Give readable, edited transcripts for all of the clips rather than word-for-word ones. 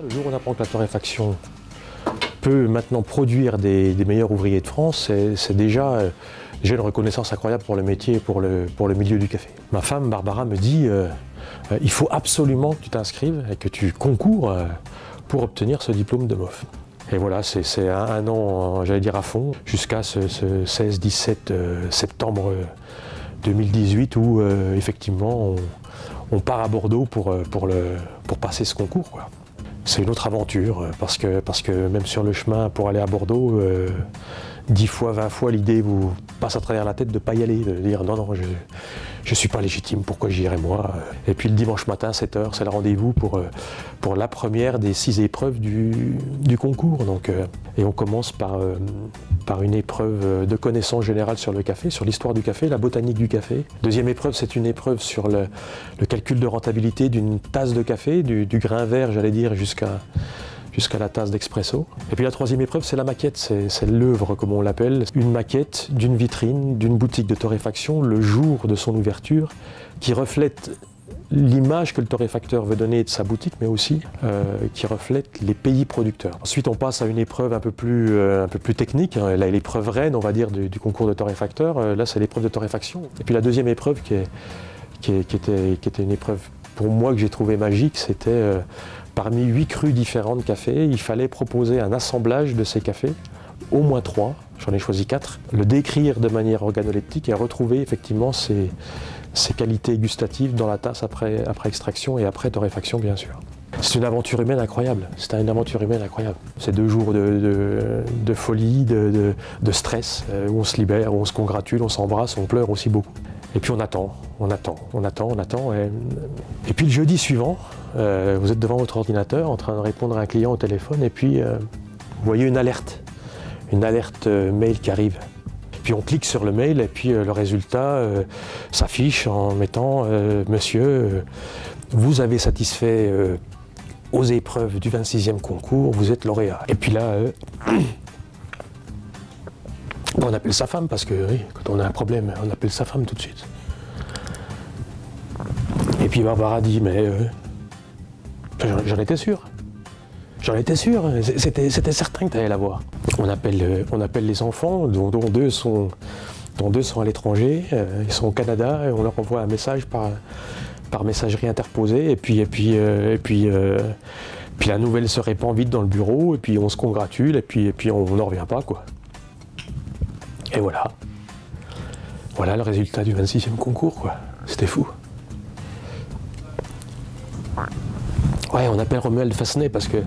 Le jour où on apprend que la torréfaction peut maintenant produire des meilleurs ouvriers de France, c'est déjà j'ai une reconnaissance incroyable pour le métier et pour le milieu du café. Ma femme, Barbara, me dit il faut absolument que tu t'inscrives et que tu concours pour obtenir ce diplôme de MOF. Et voilà, c'est un an, j'allais dire à fond, jusqu'à ce 16-17 septembre 2018 où effectivement on part à Bordeaux pour passer ce concours, quoi. C'est une autre aventure parce que même sur le chemin pour aller à Bordeaux, 10 fois, 20 fois l'idée vous passe à travers la tête de ne pas y aller, de dire non, je ne suis pas légitime, pourquoi j'irai moi? Et puis le dimanche matin, 7h, c'est le rendez-vous pour la première des 6 épreuves du concours. Donc, et on commence par une épreuve de connaissances générales sur le café, sur l'histoire du café, la botanique du café. Deuxième épreuve, c'est une épreuve sur le calcul de rentabilité d'une tasse de café, du grain vert, j'allais dire, jusqu'à la tasse d'expresso. Et puis la troisième épreuve, c'est la maquette, c'est l'œuvre comme on l'appelle, une maquette d'une vitrine, d'une boutique de torréfaction le jour de son ouverture, qui reflète l'image que le torréfacteur veut donner de sa boutique, mais aussi qui reflète les pays producteurs. Ensuite, on passe à une épreuve un peu plus technique, hein. Là, l'épreuve reine, on va dire, du concours de torréfacteur. Là, c'est l'épreuve de torréfaction. Et puis la deuxième épreuve, qui était une épreuve pour moi que j'ai trouvé magique, c'était parmi 8 crus différents de café, il fallait proposer un assemblage de ces cafés, au moins 3, j'en ai choisi 4, le décrire de manière organoleptique et retrouver effectivement ces qualités gustatives dans la tasse après extraction et après torréfaction, bien sûr. C'est une aventure humaine incroyable, c'est une aventure humaine incroyable. C'est 2 jours de folie, de stress, où on se libère, où on se congratule, on s'embrasse, on pleure aussi beaucoup. Et puis on attend. Et puis le jeudi suivant, vous êtes devant votre ordinateur en train de répondre à un client au téléphone et puis vous voyez une alerte mail qui arrive. Puis on clique sur le mail et puis le résultat s'affiche en mettant « Monsieur, vous avez satisfait aux épreuves du 26e concours, vous êtes lauréat ». Et puis là, on appelle sa femme parce que oui, quand on a un problème, on appelle sa femme tout de suite. Et puis Barbara dit « Mais j'en étais sûr. C'était certain que tu allais la voir. » On appelle les enfants, dont 2 sont à l'étranger, ils sont au Canada, et on leur envoie un message par messagerie interposée, et puis la nouvelle se répand vite dans le bureau, et puis on se congratule, et puis on n'en revient pas, quoi. Et voilà. Voilà le résultat du 26e concours, quoi. C'était fou. Ouais, on appelle Romuald Fassenet parce que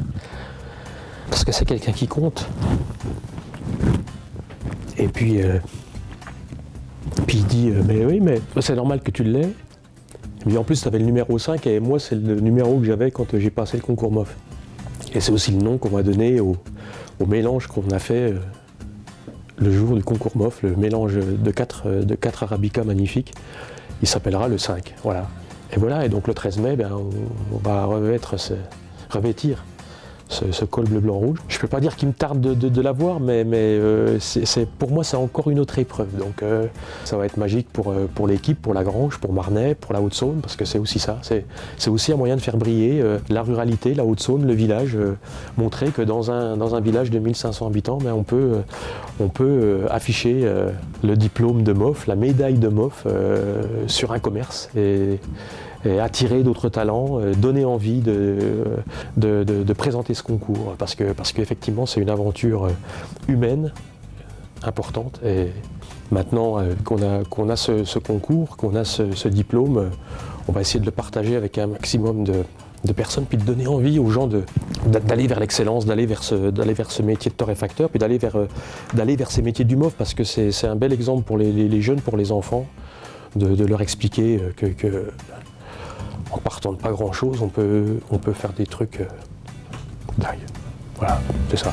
c'est quelqu'un qui compte. Et puis il dit mais oui, mais c'est normal que tu l'aies. Et puis en plus, tu avais le numéro 5 et moi, c'est le numéro que j'avais quand j'ai passé le concours MOF. Et c'est aussi le nom qu'on va donner au mélange qu'on a fait le jour du concours MOF, le mélange de 4 Arabica magnifiques. Il s'appellera le 5. Voilà. Et voilà, et donc le 13 mai, on va revêtir ce col bleu, blanc, rouge. Je ne peux pas dire qu'il me tarde de l'avoir, mais pour moi, c'est encore une autre épreuve. Donc ça va être magique pour l'équipe, pour la Grange, pour Marnay, pour la Haute-Saône, parce que c'est aussi ça. C'est aussi un moyen de faire briller la ruralité, la Haute-Saône, le village, montrer que dans un village de 1500 habitants, on peut afficher le diplôme de MOF, la médaille de MOF sur un commerce. Et attirer d'autres talents, donner envie de présenter ce concours, parce qu'effectivement c'est une aventure humaine importante. Et maintenant qu'on a ce concours, qu'on a ce diplôme, on va essayer de le partager avec un maximum de personnes, puis de donner envie aux gens d'aller vers l'excellence, d'aller vers ce métier de torréfacteur, puis d'aller vers ces métiers du MOF, parce que c'est un bel exemple pour les jeunes, pour les enfants, de leur expliquer que en partant de pas grand chose, on peut faire des trucs dingues. Voilà, c'est ça.